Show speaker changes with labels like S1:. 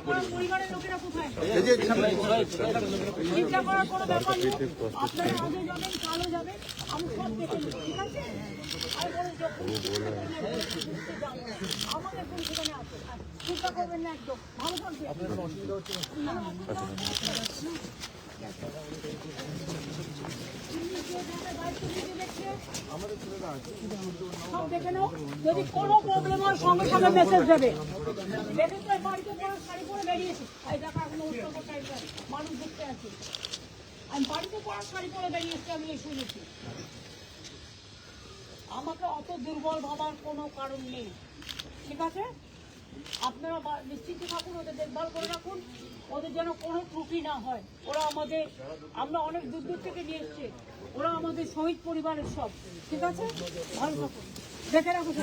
S1: করার পরিবারের লোকেরা কোথায়? চিন্তা করার কোনো ব্যাপার নেই। আপনারা আগে যাবেন, কালো যাবেন, আমি সব দেখে নেব, ঠিক আছে? আর বলুন আমাকে এখন সেখানে আছে, চিন্তা করবেন না একদম, ভালো থাকবে। সব দেখে নাও, যদি কোনো প্রবলেম হয় সঙ্গে সঙ্গে মেসেজ দেবে। দেখে তো বাড়িতে পরে শাড়ি পরে বেরিয়েছি, এই দেখা এখন মানুষ দেখতে আছে, আমি বাড়িতে পড়ার শাড়ি পরে বেরিয়েছি, আমি এই শুনেছি। আমাকে অত দুর্বল ভাবার কোনো কারণ নেই, ঠিক আছে? আপনারা নিশ্চিন্তে থাকুন, ওদের দেখভাল করে রাখুন, ওদের যেন কোনো ত্রুটি না হয়। ওরা আমাদের, আমরা অনেক দূর দূর থেকে নিয়ে এসছি, ওরা আমাদের শহীদ পরিবারের সব, ঠিক আছে? ভালো থাকুন, দেখে রাখুন।